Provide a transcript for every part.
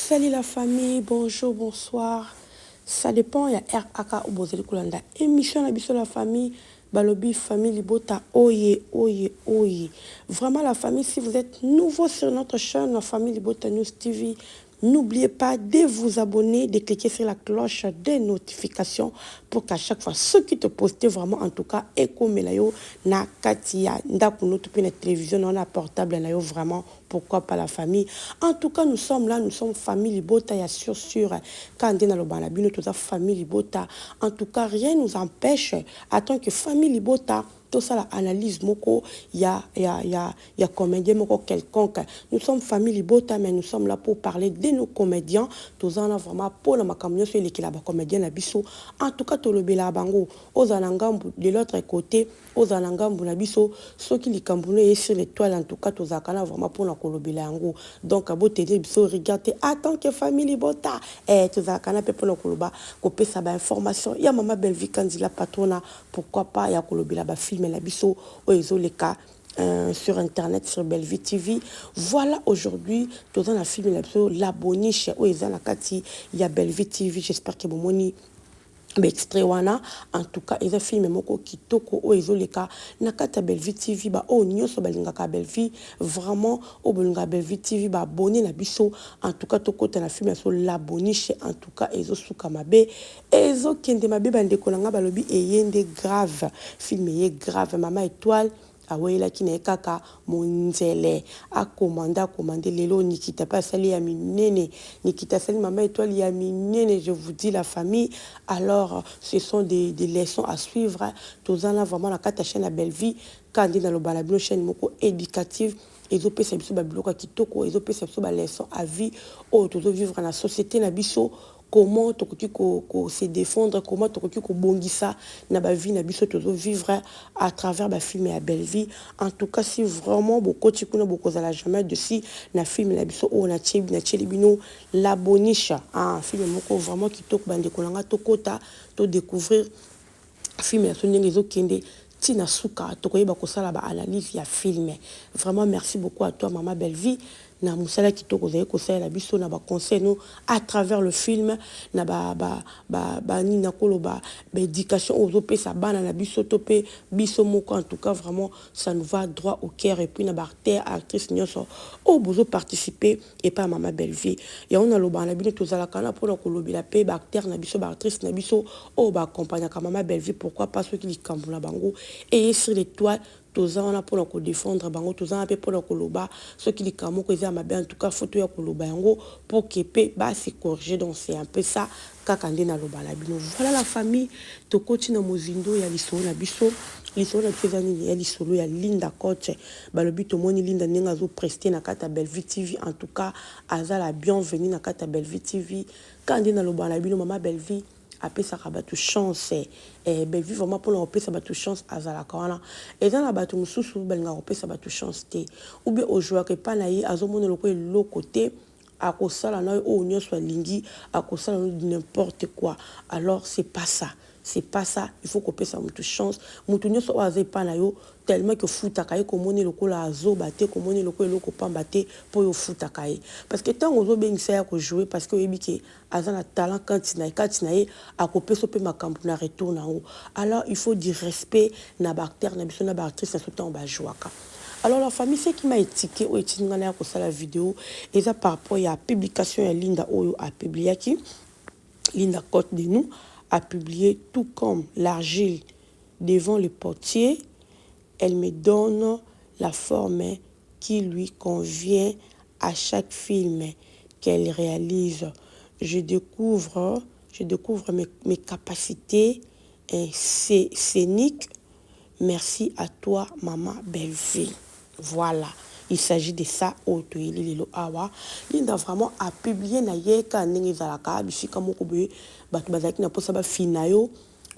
Salut la famille, bonjour, bonsoir. Ça dépend, il y a RAK ou Bozeli Kulanda. Émission la biso la famille, Balobi, famille Libota, oye, oye, oye. Vraiment la famille, si vous êtes nouveau sur notre chaîne, la famille Libota News TV, n'oubliez pas de vous abonner, de cliquer sur la cloche des notifications pour qu'à chaque fois, ceux qui te postent vraiment, en tout cas, Eko Melayo, na Katia, Ndakuno, la télévision, on a portable, vraiment, pourquoi pas la famille. En tout cas, nous sommes là, nous sommes famille Libota, il y a sûr, quand on est dans le banabino, toute la famille Libota. En tout cas, rien ne nous empêche, en tant que famille Libota, tout ça, l'analyse, moko, il y a comédien, moko quelconque. Nous sommes famille Libota, mais nous sommes là pour parler de nos comédiens. Tout ça, on a vraiment pour le macamio, sur les comédiens, la biso. En tout cas, tout le bela bango, aux anangambu, de l'autre côté, aux anangambu, la biso, ceux qui les cambouné sur l'étoile, en tout cas, tout ça, vraiment pour la kolobela yango. Donc, à beauté, biso, regardez, en tant que famille Libota, tout ça, pour la koloba, copier sa information. Il y a maman belle vie quand il la patrona, pourquoi pas, il y a kolobela, film la biso oezo les cas sur internet sur Bellevue TV. Voilà aujourd'hui tout dans la film la biso la boniche oezo la kati il y a Bellevue TV. J'espère que bomoni extrait wana en tout cas ils ont filmé moko kitoko oezo les cas nakata Bellevue TV ba o nyoso balingaka Bellevue vraiment o balinga Bellevue TV ba abonné na biso en tout cas to côté la film so la boniche en tout cas ezo suka mabe ezo kende mabe bande kolanga balobi eyende grave film est grave mama étoile awela kine kaka monzele a commandé lelo Nikita pas sali ya minene Nikita sali mama étoile ya minene je vous dis la famille alors ce sont des leçons à suivre tous en vraiment la carte chaîne la Bellevue quand on est dans le balabino chaîne moko éducative ils ont payé biso ba biloko kitoko ils ont payé biso ba leçon à vie oh tous vivre dans la société na biso comment tu se défendre, comment tu bongisa na ba vie na biso toujours vivre à travers ba film et à belle vie. En tout cas si vraiment beaucoup tu connais beaucoup à la jamais de si na film la biso on a tchebino la boniche un film moko vraiment qui tok bande kolanga to kota to découvrir film ya sonne les okende tina suka to koyeba ko sala ba analyse ya film. Vraiment merci beaucoup à toi maman Bellevue. Na musala kitoko zaye ko sala biso na ba conseil nous à travers le film na ni na koloba ba éducation aux opesa bana na biso topé biso moko en tout cas vraiment ça nous va droit au cœur et puis na ba actrice nyonso o bozo participer et pas maman Bellevue ya on a loba na bino tozala kana pour na kolobela pe ba acteur na biso ba actrice na biso o ba accompagner ka maman Bellevue pourquoi pas ceux qui li kambula bango et sur l'étoile tous on a pour la défendre bango tous on a pour la koloba ceux qui les kamo que ma bien en tout cas photo ya koloba yango pour que pe ba se corriger donc c'est un peu ça kakande na loba la bino voilà la famille to continue mozindo ya lisolo na biso lisolo na pezani ya lisolo ya Linda Coach balobi to moni Linda nenga zo prester na kata Bellevue TV en tout cas azala bienvenue na kata Bellevue TV kande na loba la bino mama Bellevue après ça rabatu chance Bellevue vraiment pour leur ça batu chance azala kana et dans la batu mususu belinga opé ça batu chance té ou bien au joueur que pas naï azomona le côté à kosala na o nyoswa lingi à kosala n'importe quoi alors c'est pas ça il faut qu'on ça mutu chance mutu nyoswa azai pas na yo tellement que futa kai komoni lokola azo baté komoni lokola loko pambaté pour yo futa kai parce que tant ozo bengisa ya ko jouer parce que yebiki azana talent quand na a kopé so pe makambu na retour na haut alors il faut du respect na ba acteur na biso na ba actrice na sotan ba jouaka. Alors la famille c'est qui m'a étiqueté ou étiqueté na ko sala vidéo et ça par rapport à publication ya Linda Oyo a publié qui Linda Côte de nous a publié tout comme l'argile devant le portier. Elle me donne la forme qui lui convient à chaque film qu'elle réalise. Je découvre mes capacités scéniques. Merci à toi, maman Bellevue. Voilà. Il s'agit de ça. Linda vraiment a publié na yeka ndenge zalaka bishika moko boye batu bazaki na posa ba finayo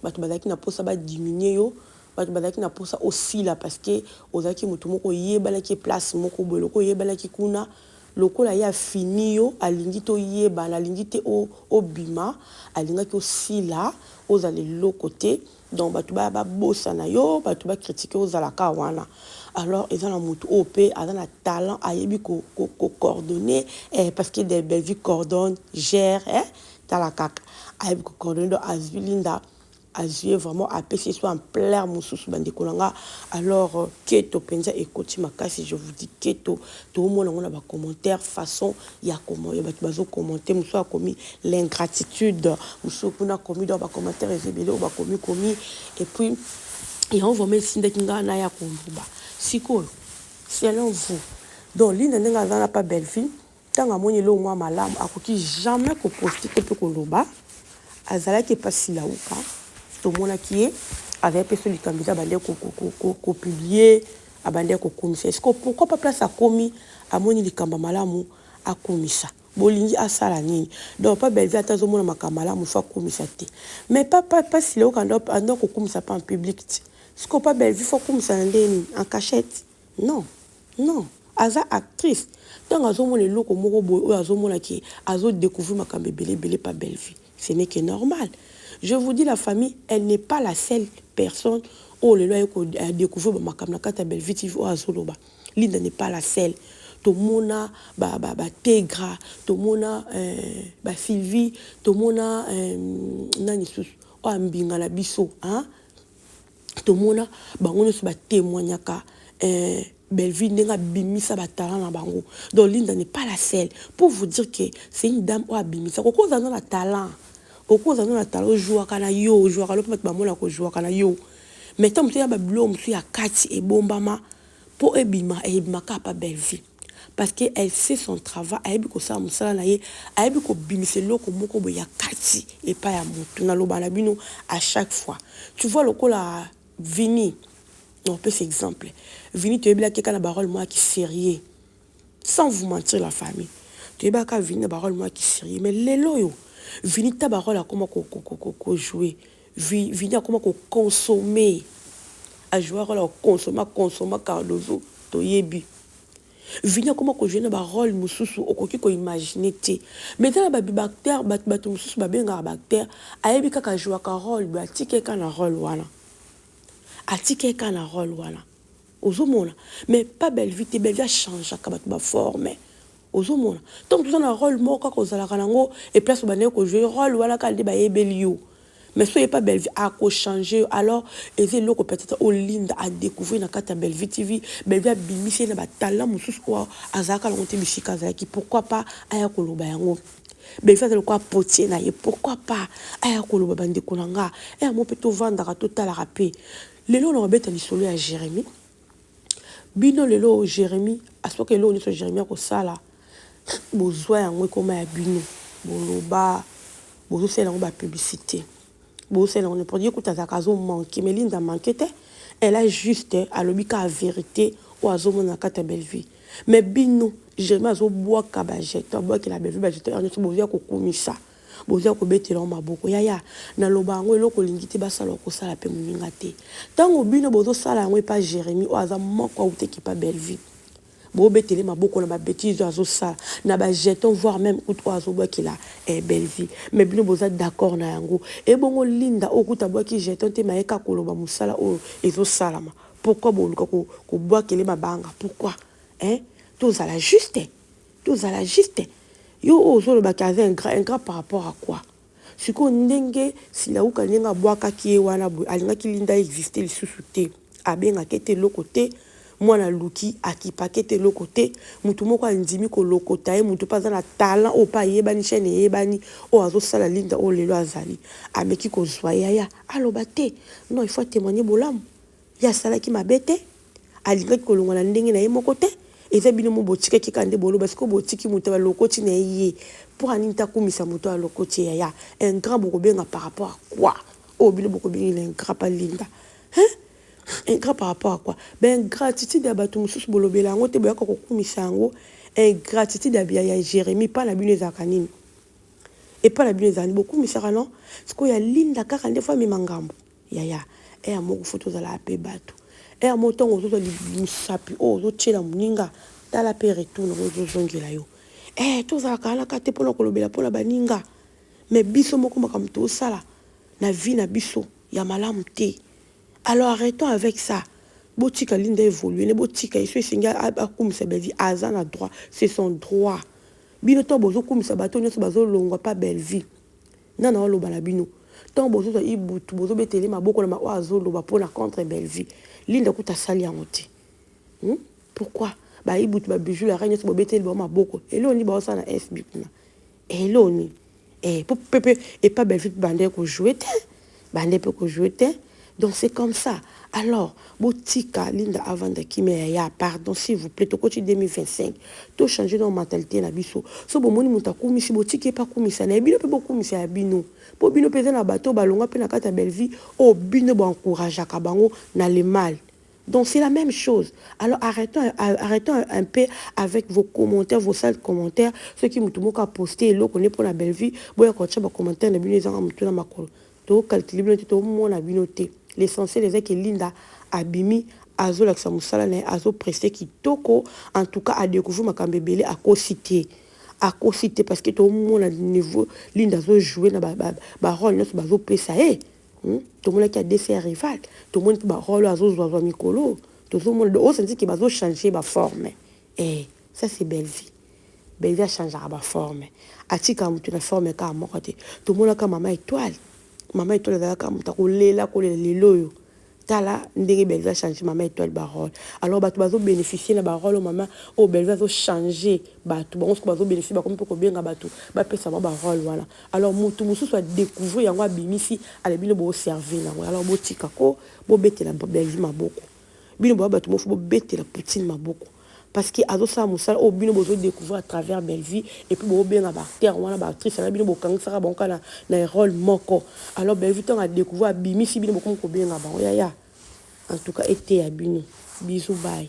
batu bazaki na posa ba diminuer yo batu bazaki na posa aussi là parce que ozaki mutu moko yebala ki place moko boye loko yebala ki kuna lokola ya fini yo alingi to yeba na alingi te o bima alinga ki aussi là aux aller l'autre côté donc batu ba bossa na yo batu ba critiquer aux alaka wana alors ils ont la moto OP, ils ont un talent à coordonner parce que des belles vies coordonnent, gèrent, dans la caca. À coordonner donc Linda. À jouer vraiment à PC soit en plein moussous bandekolanga alors keto penza ekoti makasi je vous dis keto tout le monde on a ba commentaire façon il y a comment il y a bazo commenter moussou a commis l'ingratitude moussou kuna commis dans ba commentaire ezebele ba commis et puis et on va mettre sinde kinga na ya kuluba siko selon vous donc l'ine nenga za na pas belle fille tanga moni lo moi malamu akoki jamais ko poster ko kuluba azala ki pasi la uka tout le monde qui est avec personne qui candidat bandé ko publier abandé ko komisa est-ce que pourquoi pas place à commis à moni likamba malamu a komisa bolingi asala nini donc pas belle vie atazo mona makamala mu fa komisa te mais pas si le kanda ando ko komisa pas en public est-ce que pas belle vie faut komisa ndeni en cachette non aza actrice donc azo mona loko moko boy azo mona ki azo découvrir makambe belé pas belle vie ce n'est que normal. Je vous dis, la famille, elle n'est pas la seule personne où le loi a découvert ma belle vie ou azoloba. Linda n'est pas la seule. Tout le monde a Tegra, tout le monde a Sylvie, tout le monde a nani sous ambinga la biso, hein? Tout le monde a on a témoignaka belle vie n'a bimisa batala na bango. Donc Linda n'est pas la seule. Pour vous dire que c'est une dame ou a bimisa. Pourquoi vous avez un talent? Au cause de la talent jouer kana yo jouer kana pas mona ko jouer kana yo mais tant que ba blom sur ya kati et bombama pour ebima ka pas belle vie parce que elle sait son travail elle bi ko sa musala na ye elle bi ko bimise loko moko bo ya kati et pas ya mutu na loba na bino à chaque fois tu vois le la Vini on peut cet exemple Vini tu es bien quelqu'un na parole moi qui sérieux sans vous mentir la famille tu es bien ka Vini na parole moi qui sérieux mais les loyo Vini tabarola comment ko jouer Vini comment ko consommer à jouer rôle consommer Cardozo to yebi Vini comment ko jouer na ba rôle mususu okoki ko imaginer te mais dans ba bactère bat mususu ba benga bactère ayebi kaka jouer ka rôle ba tike kana rôle wana atike kana rôle wana ozomona mais pas belle vie te belle vie change ka ba forme ozomona donc tout un rôle moko ko zala kanango et place ba ne ko jouer rôle wala ka de ba yebelio mais soyez pas belle vie a ko changer alors et c'est loko peut-être au Linda a découvrir na kata belle vie TV belle vie a bimisi na ba talent mususu ko azaka la monter bisika zaki pourquoi pas aya ko loba yango belle vie le quoi potier na ye pourquoi pas aya ko loba bande konanga et mo peut to vendre ka total rapé lelo no beta lisolo ya Jérémie bino lelo Jérémie aso que lelo ni so Jérémie ko sala besoin yango koma ya bino boloba bozo sela ngo ba publicité bozo sela ngo pour dire que ta zakazo manquer mais Linda manquete elle a juste à l'obika la vérité ou azo mona kata belle vie mais bino Jérémie azo bois ka ba jeto bois que la belle vie ba jeto on bozo ko komisa bozo ko betela maboko yaya na loba ngo eloko lingiti ba sala ko sala pe muninga te tango bino bozo sala ngo pa Jérémie ou aza moko ou te ki pa belle vie bo betele maboko na ba bêtise azo sala na ba jeton voir même ou azo bois qu'il a belle vie mais bino boza d'accord na yango et bongo Linda okuta bois ki jeton te maeka koloba musala o ezo salama pourquoi boluka ko bois kele mabanga pourquoi tous à la juste yo ozo le bakaze un grand par rapport à quoi siko ndenge sila uka ndenga bois ki wana alinga ki Linda exister lisusu te abenga kete lokote moi na luki akipakete lokote mutu moko andimi ko lokota e mutu pas na talent o pa yebani chaîne yebani o azo sala Linda o lelo azali ameki ko zoya ya aloba te non il faut témoigner bolam ya sala ki mabete alinga ko longa na ndenge na ye moko te eza bino mo botika ki kande bolo parce que botiki mutu ba lokoti na ye pour aninta komisa mutu a lokoti ya un grand bokobenga par rapport à quoi o bino bokobenga un grand pa Linda un grand par rapport à quoi ben gratitude à bato mususu bolobela ngo te boyaka ko kumisa ngo gratitude à ya Jérémie pas la bino zakanini et pas la bino zani beaucoup misaka non parce que ya Linda kaka nde fois mimangambo ya et amoko photo za la pe bato et amotongo zo li musapi o zo tshela muninga tala pe retourne zo zongela yo to za kala ka te pona kolobela pona baninga mais biso moko makamto sala na vie na biso ya malamu te. Alors arrêtons avec ça. botika linda évoluer ne botika iso esenga akumisa Belleville aza na droit, c'est son droit. Bino to bozo kumisa bato nyonso bazo longwa pa Belleville. Nana oloba na bino. Tant bozo to ibutu bozo betele maboko na ma azo loba pona contre Belleville. Linda kuta sali yango te. Pourquoi? Ba ibutu ba bijou la reine so betele ba maboko. Eloni ba osa na SB kuna. Eloni. Pepe et pas Belleville bande ko jouer te. Bande peut ko jouer te. Donc c'est comme ça. Alors, botika linda avant de qui me ya pardon s'il vous plaît to coach 2025. To changer nos mentalité na biso. So bo moni muta kumisi botiki pas kumisa na bino pe bo kumisa ya bino. Po bino peza na bateau balonga pe na kata Belleville o bino bo encourager ka bango na le mal. Donc c'est la même chose. Alors arrêtons un peu avec vos commentaires, vos sales commentaires. Ceux qui m'ont posté, l'eau qu'on est pour la Belleville, bon, quand tu as des commentaires, on a bien les makolo. Tu calcules bien, tu as mon abinoté. L'essentiel est que Linda abimi azo la samusala na azo pressé qui toko en tout cas à découvrir ma kambebele à co-citer. À co-citer parce que tout le monde a niveau Linda zo jouer na ba rôle notre bazo pesa tout le monde qui a des rivales, tout le monde qui a rôle à zo mikolo, tout le monde au sens qui bazo changer ba forme. Et ça c'est Belleville. Belleville changera ba forme. Atika mutu na forme ka mokote. Tout le monde ka maman étoile. Maman étoile za ka muta ko lela ko leloyo. Tala ndenge Belleville changer maman étoile barole. Alors bato bazo bénéficier na barole maman o Belleville zo changer bato bon ko bazo bénéficier ba comme ko benga bato ba pesa ba barole voilà. Alors mutu musu soit découvrir yango abimisi ale bino bo servir na. Alors botika ko bo betela Belleville maboko. Bino bo bato mo fo bo betela Poutine maboko. Parce que azo sa musala o bino bozo découvrir à travers Belleville et puis bo benga ba terre wana ba actrice na bino bo kangisa ba onka na rôle moko. Alors Belleville tant a découvrir bimisi bino bo ko benga ba ya. En tout cas été à bino. Bisous bye.